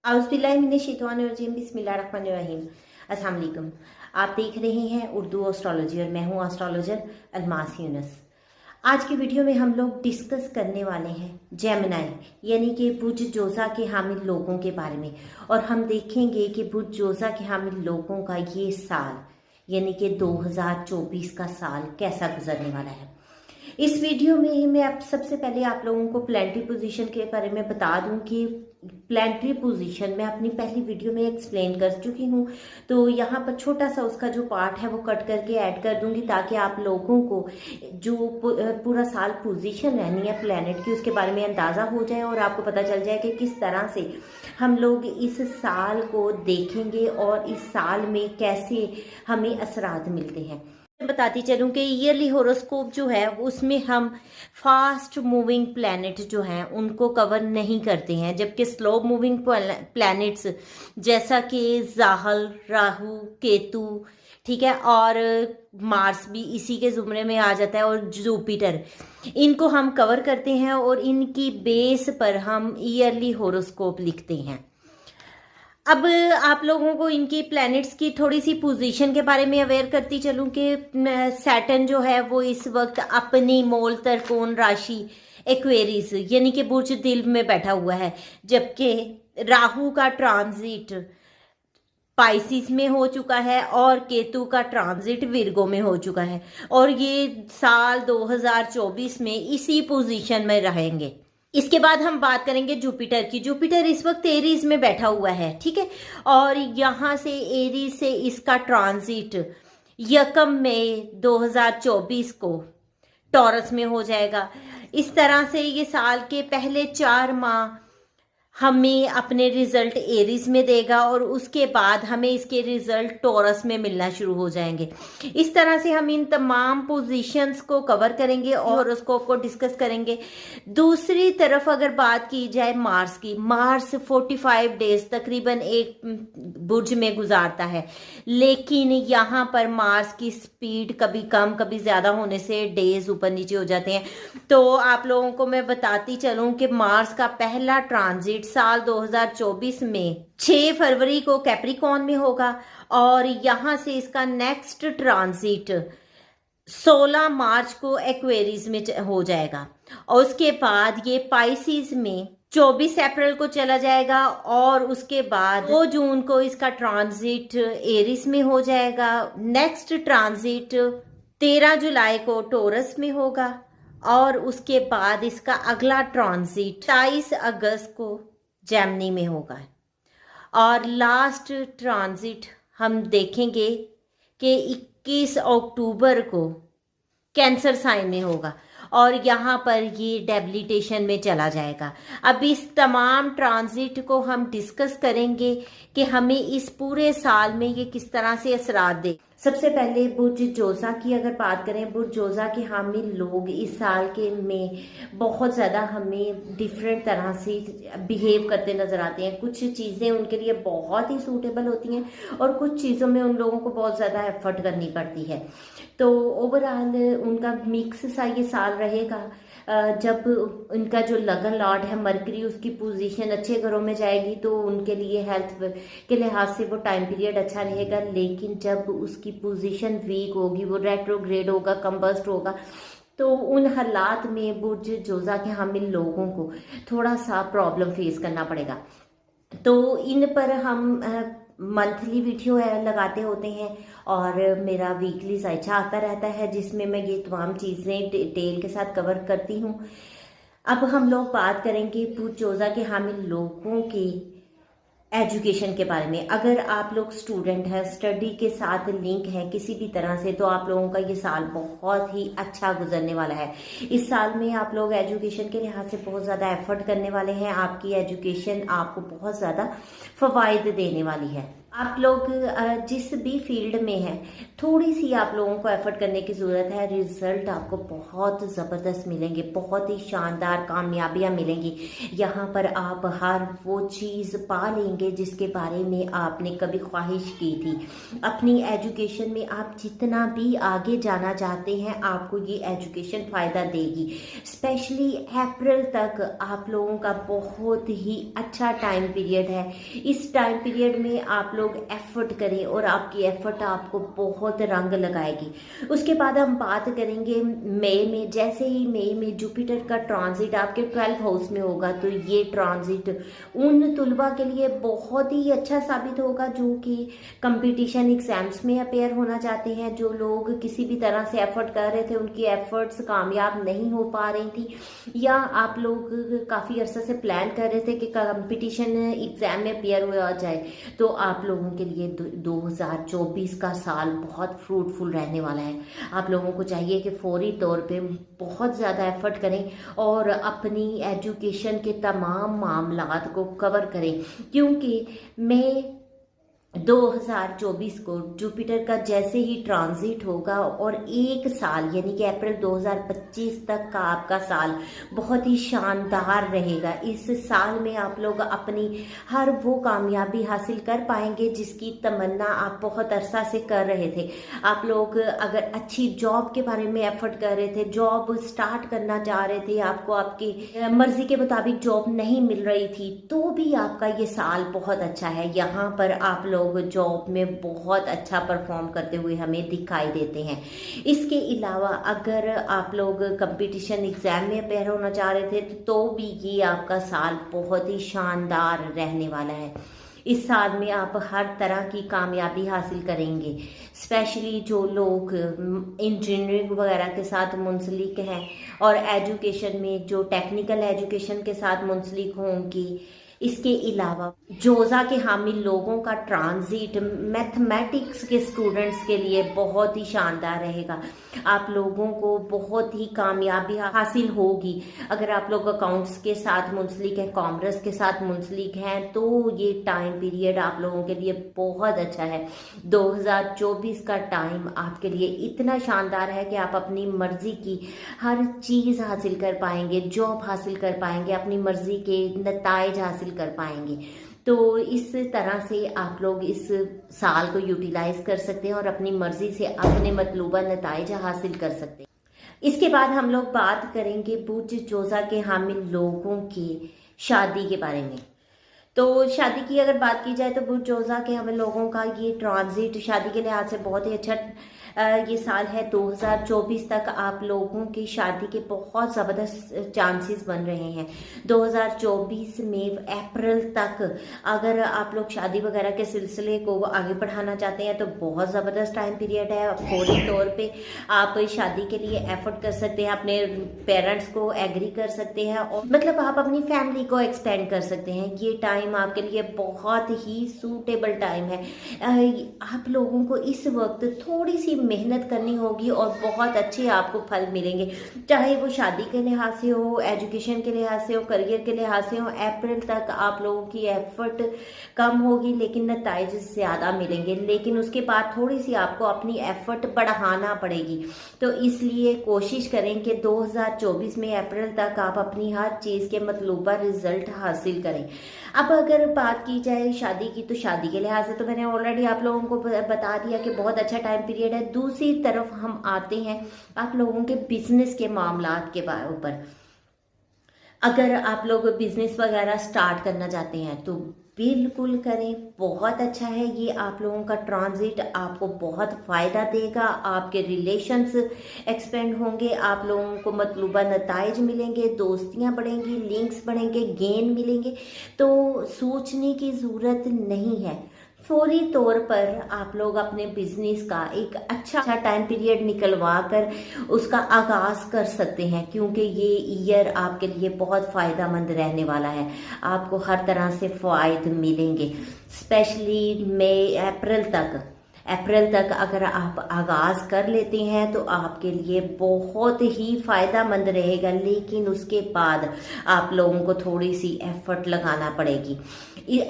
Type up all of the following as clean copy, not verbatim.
औज़ुबिल्लाहिमिनश्शैतानिर्रजीम बिस्मिल्लाहिर्रहमानिर्रहीम। अस्सलाम वालेकुम। आप देख रहे हैं उर्दू एस्ट्रोलॉजी और मैं हूँ एस्ट्रोलॉजर अलमास यूनुस। आज की वीडियो में हम लोग डिस्कस करने वाले हैं जेमिनी यानी कि बुर्ज जोज़ा के हामिल लोगों के बारे में, और हम देखेंगे कि बुर्ज जोज़ा के हामिल लोगों का ये साल यानी कि 2024 का साल कैसा गुजरने वाला है। इस वीडियो में मैं आप सबसे पहले आप लोगों को प्लानिटरी पोजीशन के बारे में बता दूं कि प्लानिटरी पोजीशन मैं अपनी पहली वीडियो में एक्सप्लेन कर चुकी हूं, तो यहाँ पर छोटा सा उसका जो पार्ट है वो कट करके ऐड कर दूंगी ताकि आप लोगों को जो पूरा साल पोजीशन रहनी है प्लानिट की उसके बारे में अंदाज़ा हो जाए और आपको पता चल जाए कि किस तरह से हम लोग इस साल को देखेंगे और इस साल में कैसे हमें असरात मिलते हैं। बताती चलूं कि ईयरली होरोस्कोप जो है उसमें हम फास्ट मूविंग प्लैनेट जो हैं उनको कवर नहीं करते हैं, जबकि स्लो मूविंग प्लैनेट्स जैसा कि ज़ाहल, राहु, केतु, ठीक है, और मार्स भी इसी के ज़ुमरे में आ जाता है, और जुपिटर, इनको हम कवर करते हैं और इनकी बेस पर हम ईयरली होरोस्कोप लिखते हैं। अब आप लोगों को इनकी प्लैनेट्स की थोड़ी सी पोजीशन के बारे में अवेयर करती चलूं कि सैटर्न जो है वो इस वक्त अपनी मूल त्रिकोण राशि एक्वेरियस यानी कि बुर्ज दिल में बैठा हुआ है, जबकि राहु का ट्रांजिट पाइसिस में हो चुका है और केतु का ट्रांजिट विर्गो में हो चुका है, और ये साल 2024 में इसी पोजीशन में रहेंगे। इसके बाद हम बात करेंगे जुपिटर की। जुपिटर इस वक्त एरीज में बैठा हुआ है, ठीक है, और यहाँ से एरीज से इसका ट्रांजिट 1 मई 2024 को टॉरस में हो जाएगा। इस तरह से ये साल के पहले 4 माह हमें अपने रिजल्ट एरीज में देगा और उसके बाद हमें इसके रिजल्ट टॉरस में मिलना शुरू हो जाएंगे। इस तरह से हम इन तमाम पोजीशंस को कवर करेंगे और हॉरोस्कोप को डिस्कस करेंगे। दूसरी तरफ अगर बात की जाए मार्स की, मार्स 45 डेज तकरीबन एक बुर्ज में गुजारता है, लेकिन यहाँ पर मार्स की स्पीड कभी कम कभी ज़्यादा होने से डेज ऊपर नीचे हो जाते हैं। तो आप लोगों को मैं बताती चलूँ कि मार्स का पहला ट्रांजिट साल 2024 में 6 फरवरी को कैप्रिकॉर्न में होगा, और यहां से इसका नेक्स्ट ट्रांजिट 16 मार्च को एक्वेरियस में हो जाएगा, और उसके बाद ये पाइसिस में 24 अप्रैल को चला जाएगा, और उसके बाद 2 जून को इसका ट्रांजिट एरिस में हो जाएगा। नेक्स्ट ट्रांजिट 13 जुलाई को टॉरस में होगा, और उसके बाद इसका अगला ट्रांजिट 27 अगस्त को जेमिनी में होगा, और लास्ट ट्रांजिट हम देखेंगे कि 21 अक्टूबर को कैंसर साइन में होगा, और यहाँ पर ये डेबिलिटेशन में चला जाएगा। अब इस तमाम ट्रांजिट को हम डिस्कस करेंगे कि हमें इस पूरे साल में ये किस तरह से असरात दे। सबसे पहले बुर्ज जोज़ा की अगर बात करें, बुर्ज जोज़ा के हामिल लोग इस साल के में बहुत ज़्यादा हमें डिफरेंट तरह से बिहेव करते नज़र आते हैं। कुछ चीज़ें उनके लिए बहुत ही सूटेबल होती हैं और कुछ चीज़ों में उन लोगों को बहुत ज़्यादा एफर्ट करनी पड़ती है। तो ओवरऑल उनका मिक्स सा ये साल रहेगा। जब उनका जो लगन लॉर्ड है मरकरी, उसकी पोजीशन अच्छे घरों में जाएगी तो उनके लिए हेल्थ के लिहाज से वो टाइम पीरियड अच्छा रहेगा, लेकिन जब उसकी पोजीशन वीक होगी, वो रेट्रोग्रेड होगा, कंबस्ट होगा, तो उन हालात में बुर्ज जोज़ा के हामिल लोगों को थोड़ा सा प्रॉब्लम फेस करना पड़ेगा। तो इन पर हम मंथली वीडियो है लगाते होते हैं, और मेरा वीकली साइचा आता रहता है जिसमें मैं ये तमाम चीज़ें डिटेल के साथ कवर करती हूँ। अब हम लोग बात करेंगे बुर्ज जोज़ा के हामिल लोगों की एजुकेशन के बारे में। अगर आप लोग स्टूडेंट हैं, स्टडी के साथ लिंक है किसी भी तरह से, तो आप लोगों का ये साल बहुत ही अच्छा गुजरने वाला है। इस साल में आप लोग एजुकेशन के लिहाज से बहुत ज़्यादा एफर्ट करने वाले हैं। आपकी एजुकेशन आपको बहुत ज़्यादा फ़वाइद देने वाली है। आप लोग जिस भी फील्ड में हैं, थोड़ी सी आप लोगों को एफर्ट करने की ज़रूरत है। रिजल्ट आपको बहुत ज़बरदस्त मिलेंगे, बहुत ही शानदार कामयाबियाँ मिलेंगी। यहाँ पर आप हर वो चीज़ पा लेंगे जिसके बारे में आपने कभी ख्वाहिश की थी। अपनी एजुकेशन में आप जितना भी आगे जाना चाहते हैं, आपको ये एजुकेशन फ़ायदा देगी। स्पेशली अप्रैल तक आप लोगों का बहुत ही अच्छा टाइम पीरियड है। इस टाइम पीरियड में आप लोग एफर्ट करें और आपकी एफर्ट आपको बहुत रंग लगाएगी। उसके बाद हम बात करेंगे मई में। जैसे ही मई में जुपिटर का ट्रांजिट आपके 12th हाउस में होगा, तो ये ट्रांजिट उन तुलबा के लिए बहुत ही अच्छा साबित होगा जो कि कंपटीशन एग्जाम्स में अपेयर होना चाहते हैं। जो लोग किसी भी तरह से एफर्ट कर रहे थे, उनकी एफर्ट्स कामयाब नहीं हो पा रही थी, या आप लोग काफ़ी अरसा से प्लान कर रहे थे कि कंपटीशन एग्जाम में अपेयर हो जाए, तो आप लोगों के लिए 2024 का साल बहुत फ्रूटफुल रहने वाला है। आप लोगों को चाहिए कि फौरी तौर पे बहुत ज़्यादा एफर्ट करें और अपनी एजुकेशन के तमाम मामलात को कवर करें, क्योंकि मैं 2024 को जुपिटर का जैसे ही ट्रांजिट होगा और एक साल यानी कि अप्रैल 2025 तक का आपका साल बहुत ही शानदार रहेगा। इस साल में आप लोग अपनी हर वो कामयाबी हासिल कर पाएंगे जिसकी तमन्ना आप बहुत अरसा से कर रहे थे। आप लोग अगर अच्छी जॉब के बारे में एफर्ट कर रहे थे, जॉब स्टार्ट करना चाह रहे थे, आपको आपकी मर्जी के मुताबिक जॉब नहीं मिल रही थी, तो भी आपका ये साल बहुत अच्छा है। यहाँ पर आप लोग जॉब में बहुत अच्छा परफॉर्म करते हुए हमें दिखाई देते हैं। इसके अलावा अगर आप लोग कंपटीशन एग्जाम में अपेयर होना चाह रहे थे, तो भी ये आपका साल बहुत ही शानदार रहने वाला है। इस साल में आप हर तरह की कामयाबी हासिल करेंगे। स्पेशली जो लोग इंजीनियरिंग वगैरह के साथ मुंसलिक हैं और एजुकेशन में जो टेक्निकल एजुकेशन के साथ मुंसलिक होंगी। इसके अलावा जोजा के हामिल लोगों का ट्रांजिट मैथमेटिक्स के स्टूडेंट्स के लिए बहुत ही शानदार रहेगा। आप लोगों को बहुत ही कामयाबी हासिल होगी। अगर आप लोग अकाउंट्स के साथ मुंसलिक हैं, कॉमर्स के साथ मुंसलिक हैं, तो ये टाइम पीरियड आप लोगों के लिए बहुत अच्छा है। 2024 का टाइम आपके लिए इतना शानदार है कि आप अपनी मर्जी की हर चीज़ हासिल कर पाएंगे, जॉब हासिल कर पाएंगे, अपनी मर्जी के नताइज हासिल कर पाएंगे। तो इस तरह से आप लोग इस साल को यूटिलाइज कर सकते हैं और अपनी मर्जी से अपने मतलूबा नताइज हासिल कर सकते हैं। इसके बाद हम लोग बात करेंगे बुर्ज जोजा के हामिल लोगों की शादी के बारे में। तो शादी की अगर बात की जाए तो बुर्ज जोजा के हमें लोगों का ये ट्रांजिट शादी के लिहाज से बहुत ही अच्छा ये साल है। 2024 तक आप लोगों की शादी के बहुत ज़बरदस्त चांसेस बन रहे हैं। 2024 में अप्रैल तक अगर आप लोग शादी वगैरह के सिलसिले को आगे बढ़ाना चाहते हैं, तो बहुत ज़बरदस्त टाइम पीरियड है। फौरी तौर पे आप शादी के लिए एफर्ट कर सकते हैं, अपने पेरेंट्स को एग्री कर सकते हैं, और मतलब आप अपनी फैमिली को एक्सपेंड कर सकते हैं। ये टाइम आपके लिए बहुत ही सूटेबल टाइम है। आप लोगों को इस वक्त थोड़ी सी मेहनत करनी होगी और बहुत अच्छे आपको फल मिलेंगे, चाहे वो शादी के लिहाज से हो, एजुकेशन के लिहाज से हो, करियर के लिहाज से हो। अप्रैल तक आप लोगों की एफर्ट कम होगी लेकिन नताइज ज़्यादा मिलेंगे, लेकिन उसके बाद थोड़ी सी आपको अपनी एफर्ट बढ़ाना पड़ेगी। तो इसलिए कोशिश करें कि 2024 में अप्रैल तक आप अपनी हर चीज़ के मतलूबा रिजल्ट हासिल करें। अब अगर बात की जाए शादी की, तो शादी के लिहाज से तो मैंने ऑलरेडी आप लोगों को बता दिया कि बहुत अच्छा टाइम पीरियड है। दूसरी तरफ हम आते हैं आप लोगों के बिजनेस के मामलात के ऊपर। अगर आप लोग बिजनेस वगैरह स्टार्ट करना चाहते हैं तो बिल्कुल करें, बहुत अच्छा है। ये आप लोगों का ट्रांजिट आपको बहुत फ़ायदा देगा। आपके रिलेशंस एक्सपेंड होंगे, आप लोगों को मतलूबा नताइज मिलेंगे, दोस्तियां बढ़ेंगी, लिंक्स बढ़ेंगे, गेन मिलेंगे। तो सोचने की ज़रूरत नहीं है, फौरी तौर पर आप लोग अपने बिजनेस का एक अच्छा टाइम पीरियड निकलवा कर उसका आगाज़ कर सकते हैं, क्योंकि ये ईयर आपके लिए बहुत फ़ायदेमंद रहने वाला है। आपको हर तरह से फ़ायदे मिलेंगे, स्पेशली मई अप्रैल तक। अप्रैल तक अगर आप आगाज़ कर लेते हैं तो आपके लिए बहुत ही फ़ायदेमंद रहेगा, लेकिन उसके बाद आप लोगों को थोड़ी सी एफर्ट लगाना पड़ेगी।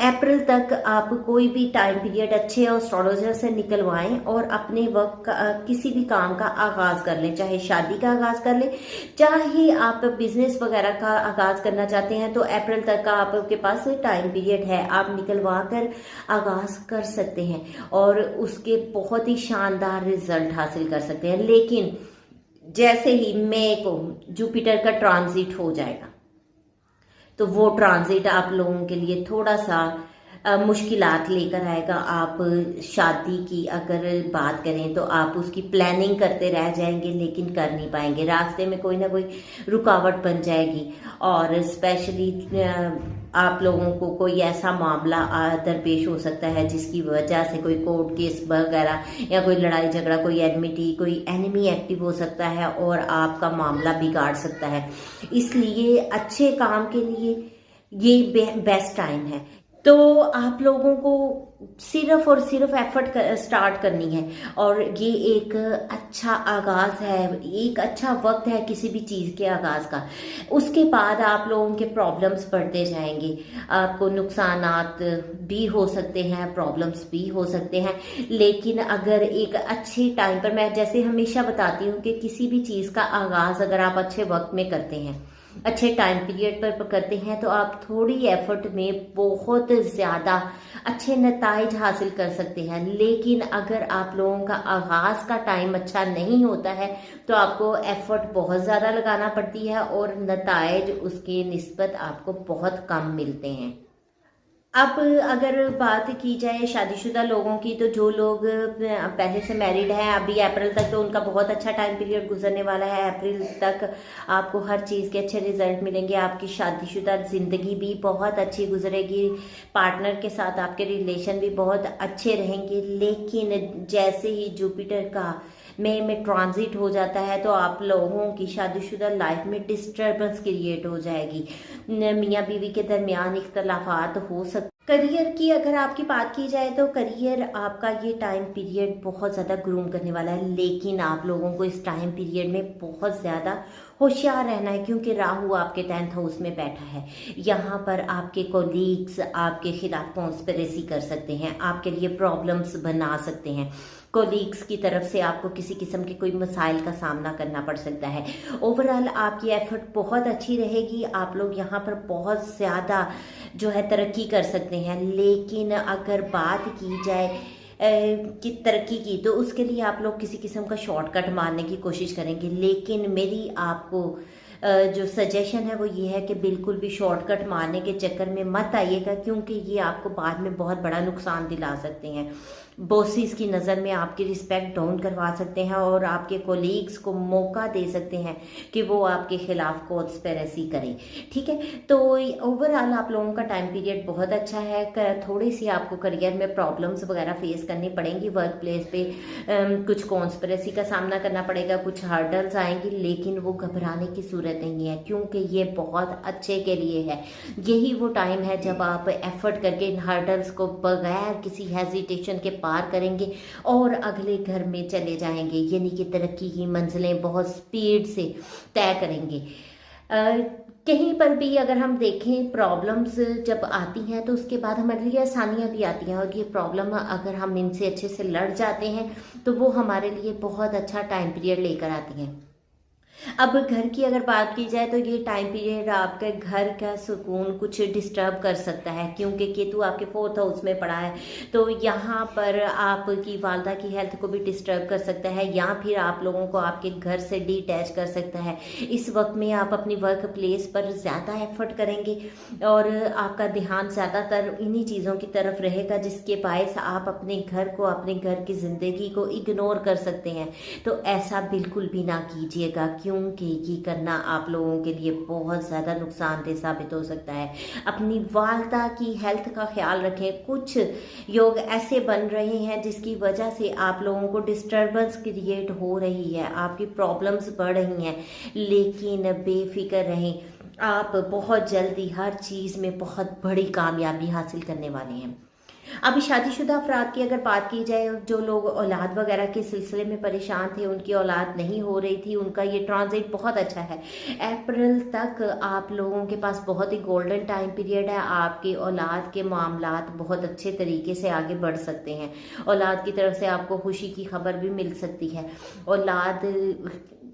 अप्रैल तक आप कोई भी टाइम पीरियड अच्छे एस्ट्रोलॉजर से निकलवाएं और अपने वक्त किसी भी काम का आगाज़ कर लें, चाहे शादी का आगाज़ कर लें, चाहे आप बिजनेस वगैरह का आगाज़ करना चाहते हैं तो अप्रैल तक का आपके पास टाइम पीरियड है, आप निकलवा कर आगाज़ कर सकते हैं और उसके बहुत ही शानदार रिजल्ट हासिल कर सकते हैं। लेकिन जैसे ही मई को जुपिटर का ट्रांजिट हो जाएगा तो वो ट्रांजिट आप लोगों के लिए थोड़ा सा मुश्किलात लेकर आएगा। आप शादी की अगर बात करें तो आप उसकी प्लानिंग करते रह जाएंगे लेकिन कर नहीं पाएंगे, रास्ते में कोई ना कोई रुकावट बन जाएगी और स्पेशली आप लोगों को कोई ऐसा मामला दरपेश हो सकता है जिसकी वजह से कोई कोर्ट केस वगैरह या कोई लड़ाई झगड़ा, कोई एडमिटी, कोई एनिमी एक्टिव हो सकता है और आपका मामला बिगाड़ सकता है। इसलिए अच्छे काम के लिए ये बेस्ट टाइम है। तो आप लोगों को सिर्फ और सिर्फ एफर्ट स्टार्ट करनी है और ये एक अच्छा आगाज़ है, एक अच्छा वक्त है किसी भी चीज़ के आगाज़ का। उसके बाद आप लोगों के प्रॉब्लम्स बढ़ते जाएंगे, आपको नुकसानात भी हो सकते हैं, प्रॉब्लम्स भी हो सकते हैं। लेकिन अगर एक अच्छे टाइम पर, मैं जैसे हमेशा बताती हूँ कि किसी भी चीज़ का आगाज़ अगर आप अच्छे वक्त में करते हैं, अच्छे टाइम पीरियड पर करते हैं तो आप थोड़ी एफर्ट में बहुत ज़्यादा अच्छे नताइज हासिल कर सकते हैं। लेकिन अगर आप लोगों का आगाज़ का टाइम अच्छा नहीं होता है तो आपको एफर्ट बहुत ज़्यादा लगाना पड़ती है और नताइज उसके निस्बत आपको बहुत कम मिलते हैं। अब अगर बात की जाए शादीशुदा लोगों की, तो जो लोग पहले से मैरिड हैं अभी अप्रैल तक, तो उनका बहुत अच्छा टाइम पीरियड गुजरने वाला है। अप्रैल तक आपको हर चीज़ के अच्छे रिजल्ट मिलेंगे, आपकी शादीशुदा ज़िंदगी भी बहुत अच्छी गुजरेगी, पार्टनर के साथ आपके रिलेशन भी बहुत अच्छे रहेंगे। लेकिन जैसे ही जुपिटर का मई में ट्रांजिट हो जाता है तो आप लोगों की शादीशुदा लाइफ में डिस्टर्बेंस क्रिएट हो जाएगी, मियाँ बीवी के दरमियान इख्तलाफात हो सकते। करियर की अगर आपकी बात की जाए तो करियर आपका ये टाइम पीरियड बहुत ज़्यादा ग्रूम करने वाला है, लेकिन आप लोगों को इस टाइम पीरियड में बहुत ज़्यादा होशियार रहना है क्योंकि राहु आपके 10th हाउस में बैठा है। यहाँ पर आपके कोलीग्स आपके खिलाफ कॉन्स्पिरेसी कर सकते हैं, आपके लिए प्रॉब्लम्स बना सकते हैं। कोलीग्स की तरफ से आपको किसी किस्म के कोई मसाइल का सामना करना पड़ सकता है। ओवरऑल आपकी एफर्ट बहुत अच्छी रहेगी, आप लोग यहाँ पर बहुत ज़्यादा जो है तरक्की कर सकते हैं। लेकिन अगर बात की जाए की तरक्की की तो उसके लिए आप लोग किसी किस्म का शॉर्टकट मारने की कोशिश करेंगे। लेकिन मेरी आपको जो सजेशन है वो ये है कि बिल्कुल भी शॉर्टकट मारने के चक्कर में मत आइएगा क्योंकि ये आपको बाद में बहुत बड़ा नुकसान दिला सकते हैं। बॉसेस की नज़र में आपकी रिस्पेक्ट डाउन करवा सकते हैं और आपके कोलीग्स को मौका दे सकते हैं कि वो आपके खिलाफ कॉन्स्पिरेसी करें। ठीक है, तो ओवरऑल आप लोगों का टाइम पीरियड बहुत अच्छा है। थोड़ी सी आपको करियर में प्रॉब्लम्स वगैरह फेस करनी पड़ेंगी, वर्क प्लेस पे कुछ कॉन्स्पिरेसी का सामना करना पड़ेगा, कुछ हर्डल्स आएंगी, लेकिन वो घबराने की सूरत नहीं है क्योंकि ये बहुत अच्छे के लिए है। यही वो टाइम है जब आप एफर्ट करके इन हर्डल्स को बगैर किसी हेजिटेशन के पार करेंगे और अगले घर में चले जाएंगे, यानी कि तरक्की की मंजिलें बहुत स्पीड से तय करेंगे। कहीं पर भी अगर हम देखें प्रॉब्लम्स जब आती हैं तो उसके बाद हमारे लिए आसानियाँ भी आती हैं और ये प्रॉब्लम अगर हम इनसे अच्छे से लड़ जाते हैं तो वो हमारे लिए बहुत अच्छा टाइम पीरियड लेकर आती हैं। अब घर की अगर बात की जाए तो ये टाइम पीरियड आपके घर का सुकून कुछ डिस्टर्ब कर सकता है क्योंकि केतु आपके 4th हाउस में पड़ा है, तो यहाँ पर आपकी वालदा की हेल्थ को भी डिस्टर्ब कर सकता है या फिर आप लोगों को आपके घर से डिटैच कर सकता है। इस वक्त में आप अपनी वर्क प्लेस पर ज़्यादा एफर्ट करेंगे और आपका ध्यान ज़्यादातर इन्हीं चीज़ों की तरफ रहेगा जिसके बायस आप अपने घर को, अपने घर की ज़िंदगी को इग्नोर कर सकते हैं। तो ऐसा बिल्कुल भी ना कीजिएगा क्योंकि ये करना आप लोगों के लिए बहुत ज़्यादा नुकसानदेह साबित हो सकता है। अपनी वालदा की हेल्थ का ख्याल रखें। कुछ योग ऐसे बन रहे हैं जिसकी वजह से आप लोगों को डिस्टर्बेंस क्रिएट हो रही है, आपकी प्रॉब्लम्स बढ़ रही हैं, लेकिन बेफिक्र रहें, आप बहुत जल्दी हर चीज़ में बहुत बड़ी कामयाबी हासिल करने वाले हैं। अभी शादीशुदा अफराद की अगर बात की जाए, जो लोग औलाद वगैरह के सिलसिले में परेशान थे, उनकी औलाद नहीं हो रही थी, उनका ये ट्रांजिट बहुत अच्छा है। अप्रैल तक आप लोगों के पास बहुत ही गोल्डन टाइम पीरियड है। आपकी औलाद के मामलात बहुत अच्छे तरीके से आगे बढ़ सकते हैं। औलाद की तरफ से आपको खुशी की खबर भी मिल सकती है। औलाद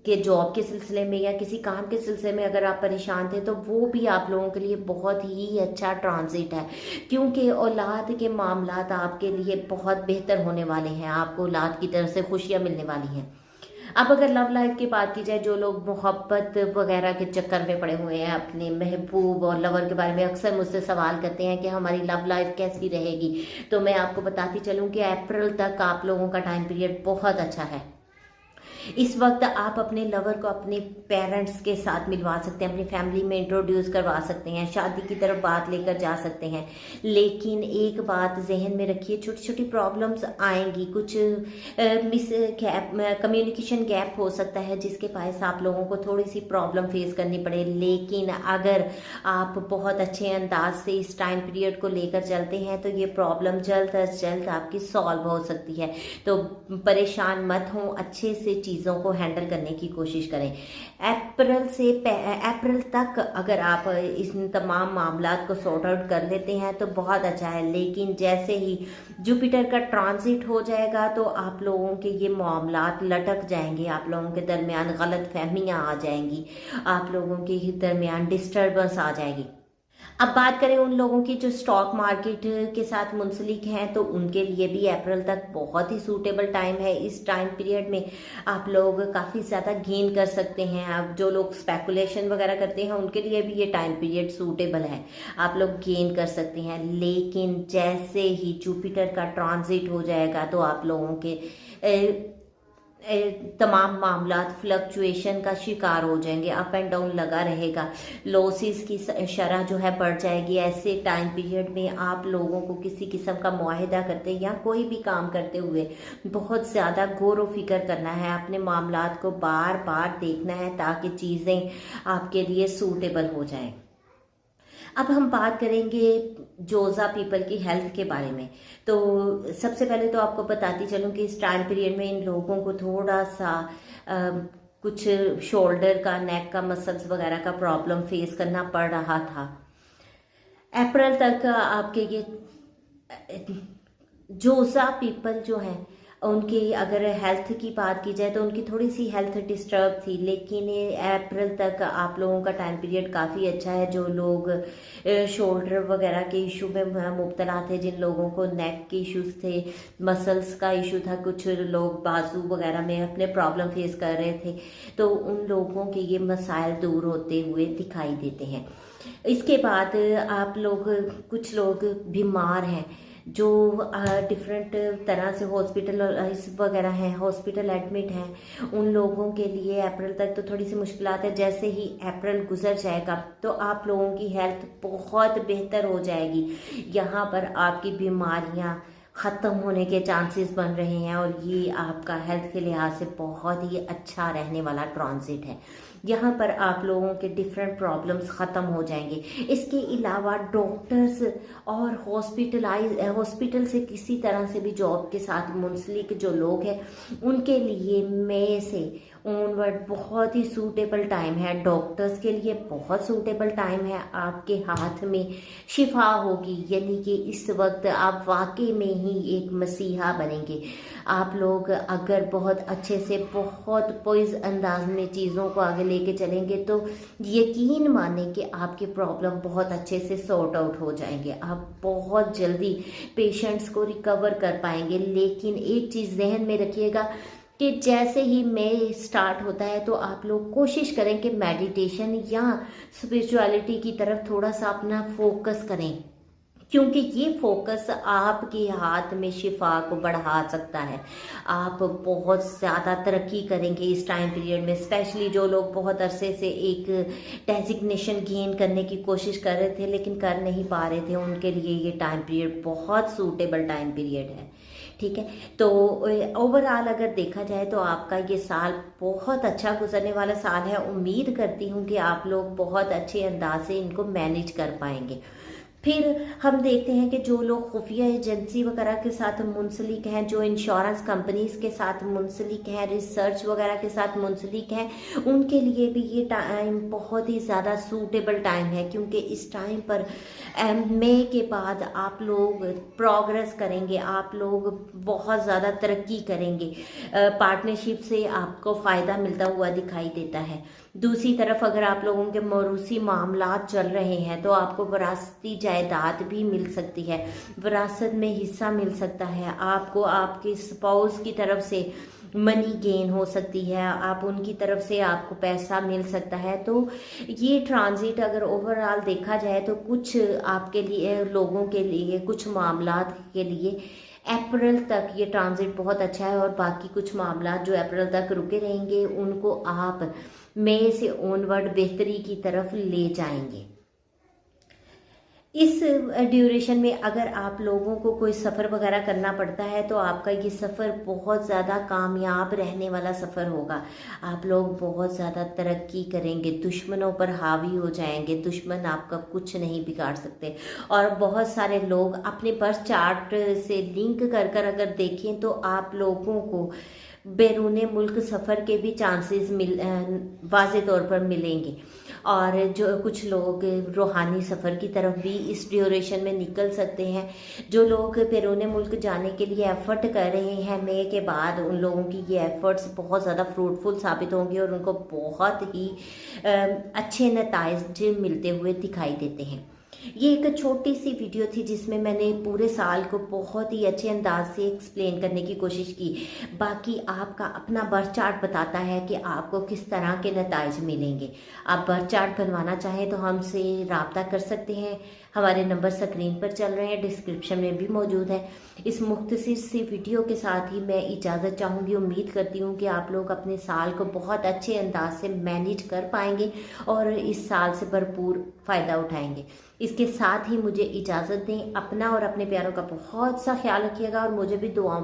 के जॉब के सिलसिले में या किसी काम के सिलसिले में अगर आप परेशान थे, तो वो भी आप लोगों के लिए बहुत ही अच्छा ट्रांजिट है, क्योंकि औलाद के मामलात आपके लिए बहुत बेहतर होने वाले हैं। आपको औलाद की तरफ से खुशियां मिलने वाली हैं। अब अगर लव लाइफ की बात की जाए, जो लोग मोहब्बत वगैरह के चक्कर में पड़े हुए हैं, अपने महबूब और लवर के बारे में अक्सर मुझसे सवाल करते हैं कि हमारी लव लाइफ कैसी रहेगी, तो मैं आपको बताती चलूं कि अप्रैल तक आप लोगों का टाइम पीरियड बहुत अच्छा है। इस वक्त आप अपने लवर को अपने पेरेंट्स के साथ मिलवा सकते हैं, अपनी फैमिली में इंट्रोड्यूस करवा सकते हैं, शादी की तरफ बात लेकर जा सकते हैं। लेकिन एक बात जहन में रखिए, छोटी छोटी प्रॉब्लम्स आएंगी, कुछ मिस गैप कम्युनिकेशन गैप हो सकता है, जिसके बायस आप लोगों को थोड़ी सी प्रॉब्लम फेस करनी पड़े। लेकिन अगर आप बहुत अच्छे अंदाज से इस टाइम पीरियड को लेकर चलते हैं, तो ये प्रॉब्लम जल्द अज जल्द आपकी सॉल्व हो सकती है। तो परेशान मत हों, अच्छे से चीज़ों को हैंडल करने की कोशिश करें। अप्रैल तक अगर आप इन तमाम मामलात को सॉर्ट आउट कर लेते हैं तो बहुत अच्छा है। लेकिन जैसे ही जुपिटर का ट्रांजिट हो जाएगा, तो आप लोगों के ये मामलात लटक जाएंगे, आप लोगों के दरमियान गलत फहमियाँ आ जाएंगी, आप लोगों के दरमियान डिस्टर्बेंस आ जाएगी। अब बात करें उन लोगों की जो स्टॉक मार्केट के साथ मुंसलिक हैं, तो उनके लिए भी अप्रैल तक बहुत ही सूटेबल टाइम है। इस टाइम पीरियड में आप लोग काफ़ी ज़्यादा गेन कर सकते हैं। अब जो लोग स्पेकुलेशन वगैरह करते हैं, उनके लिए भी ये टाइम पीरियड सूटेबल है, आप लोग गेन कर सकते हैं। लेकिन जैसे ही जुपिटर का ट्रांजिट हो जाएगा, तो आप लोगों के तमाम मामलात फ्लक्चुएशन का शिकार हो जाएंगे, अप एंड डाउन लगा रहेगा, लॉसेस की शरह जो है बढ़ जाएगी। ऐसे टाइम पीरियड में आप लोगों को किसी किस्म का मुआहिदा करते या कोई भी काम करते हुए बहुत ज़्यादा गौर व फिक्र करना है, अपने मामलात को बार बार देखना है, ताकि चीज़ें आपके लिए सूटेबल हो जाएं। अब हम बात करेंगे जोजा पीपल की हेल्थ के बारे में। तो सबसे पहले तो आपको बताती चलूं कि इस टाइम पीरियड में इन लोगों को थोड़ा सा कुछ शोल्डर का, नेक का मसल्स वगैरह का प्रॉब्लम फेस करना पड़ रहा था। अप्रैल तक आपके ये जोजा पीपल जो हैं, उनकी अगर हेल्थ की बात की जाए तो उनकी थोड़ी सी हेल्थ डिस्टर्ब थी। लेकिन अप्रैल तक आप लोगों का टाइम पीरियड काफ़ी अच्छा है। जो लोग शोल्डर वगैरह के इशू में मुब्तला थे, जिन लोगों को नेक के इश्यूज थे, मसल्स का इशू था, कुछ लोग बाजू वगैरह में अपने प्रॉब्लम फेस कर रहे थे, तो उन लोगों के ये मसाइल दूर होते हुए दिखाई देते हैं। इसके बाद आप लोग, कुछ लोग बीमार हैं, जो डिफरेंट तरह से हॉस्पिटल वगैरह हैं, हॉस्पिटल एडमिट हैं, उन लोगों के लिए अप्रैल तक तो थोड़ी सी मुश्किलात है। जैसे ही अप्रैल गुजर जाएगा, तो आप लोगों की हेल्थ बहुत बेहतर हो जाएगी। यहाँ पर आपकी बीमारियाँ ख़त्म होने के चांसेस बन रहे हैं, और ये आपका हेल्थ के लिहाज से बहुत ही अच्छा रहने वाला ट्रांजिट है। यहाँ पर आप लोगों के डिफरेंट प्रॉब्लम्स ख़त्म हो जाएंगे। इसके अलावा डॉक्टर्स और हॉस्पिटल से किसी तरह से भी जॉब के साथ मुंसलिक जो लोग हैं, उनके लिए मई से ऑनवर्ड बहुत ही सूटेबल टाइम है। डॉक्टर्स के लिए बहुत सूटेबल टाइम है। आपके हाथ में शिफा होगी, यानी कि इस वक्त आप वाकई में ही एक मसीहा बनेंगे। आप लोग अगर बहुत अच्छे से, बहुत पोइज अंदाज में चीज़ों को आगे लेके चलेंगे, तो यकीन माने कि आपके प्रॉब्लम बहुत अच्छे से सॉर्ट आउट हो जाएंगे। आप बहुत जल्दी पेशेंट्स को रिकवर कर पाएंगे। लेकिन एक चीज़ जहन में रखिएगा कि जैसे ही मई स्टार्ट होता है, तो आप लोग कोशिश करें कि मेडिटेशन या स्पिरिचुअलिटी की तरफ थोड़ा सा अपना फोकस करें, क्योंकि ये फोकस आपके हाथ में शिफा को बढ़ा सकता है। आप बहुत ज़्यादा तरक्की करेंगे इस टाइम पीरियड में। स्पेशली जो लोग बहुत अरसे से एक डेजिग्नेशन गेन करने की कोशिश कर रहे थे लेकिन कर नहीं पा रहे थे, उनके लिए ये टाइम पीरियड बहुत सूटेबल टाइम पीरियड है। ठीक है, तो ओवरऑल अगर देखा जाए तो आपका ये साल बहुत अच्छा गुजरने वाला साल है। उम्मीद करती हूँ कि आप लोग बहुत अच्छे अंदाज से इनको मैनेज कर पाएंगे। फिर हम देखते हैं कि जो लोग खुफिया एजेंसी वगैरह के साथ मुंसलिक हैं, जो इंश्योरेंस कंपनीज के साथ मुंसलिक हैं, रिसर्च वगैरह के साथ मुंसलिक हैं, उनके लिए भी ये टाइम बहुत ही ज़्यादा सूटेबल टाइम है, क्योंकि इस टाइम पर मई के बाद आप लोग प्रोग्रेस करेंगे, आप लोग बहुत ज़्यादा तरक्की करेंगे, पार्टनरशिप से आपको फ़ायदा मिलता हुआ दिखाई देता है। दूसरी तरफ अगर आप लोगों के मौरूसी मामलात चल रहे हैं तो आपको विरासती जायदाद भी मिल सकती है, विरासत में हिस्सा मिल सकता है, आपको आपके स्पाउस की तरफ से मनी गेन हो सकती है, आप उनकी तरफ से आपको पैसा मिल सकता है। तो ये ट्रांजिट अगर ओवरऑल देखा जाए तो कुछ आपके लिए, लोगों के लिए, कुछ मामलात के लिए अप्रैल तक ये ट्रांजिट बहुत अच्छा है, और बाकी कुछ मामला जो अप्रैल तक रुके रहेंगे उनको आप मई से ऑनवर्ड बेहतरी की तरफ ले जाएंगे। इस ड्यूरेशन में अगर आप लोगों को कोई सफ़र वगैरह करना पड़ता है तो आपका ये सफ़र बहुत ज़्यादा कामयाब रहने वाला सफ़र होगा। आप लोग बहुत ज़्यादा तरक्की करेंगे, दुश्मनों पर हावी हो जाएंगे, दुश्मन आपका कुछ नहीं बिगाड़ सकते। और बहुत सारे लोग अपने बर्थ चार्ट से लिंक कर कर अगर देखें तो आप लोगों को बैरूने मुल्क सफ़र के भी चांसेस वाज़े तौर पर मिलेंगे, और जो कुछ लोग रूहानी सफ़र की तरफ भी इस ड्यूरेशन में निकल सकते हैं। जो लोग बैरूने मुल्क जाने के लिए एफ़र्ट कर रहे हैं मई के बाद, उन लोगों की ये एफ़र्ट्स बहुत ज़्यादा फ्रूटफुल साबित होंगे और उनको बहुत ही अच्छे नताइज मिलते हुए दिखाई देते हैं। ये एक छोटी सी वीडियो थी जिसमें मैंने पूरे साल को बहुत ही अच्छे अंदाज से एक्सप्लेन करने की कोशिश की। बाकी आपका अपना बर्थ चार्ट बताता है कि आपको किस तरह के नताइज मिलेंगे। आप बर्थ चार्ट बनवाना चाहें तो हमसे रब्ता कर सकते हैं, हमारे नंबर स्क्रीन पर चल रहे हैं, डिस्क्रिप्शन में भी मौजूद है। इस मुख्तसर सी वीडियो के साथ ही मैं इजाज़त चाहूँगी। उम्मीद करती हूँ कि आप लोग अपने साल को बहुत अच्छे अंदाज से मैनेज कर पाएंगे और इस साल से भरपूर फ़ायदा उठाएंगे। इसके साथ ही मुझे इजाज़त दें। अपना और अपने प्यारों का बहुत सा ख्याल रखिएगा और मुझे भी दुआओं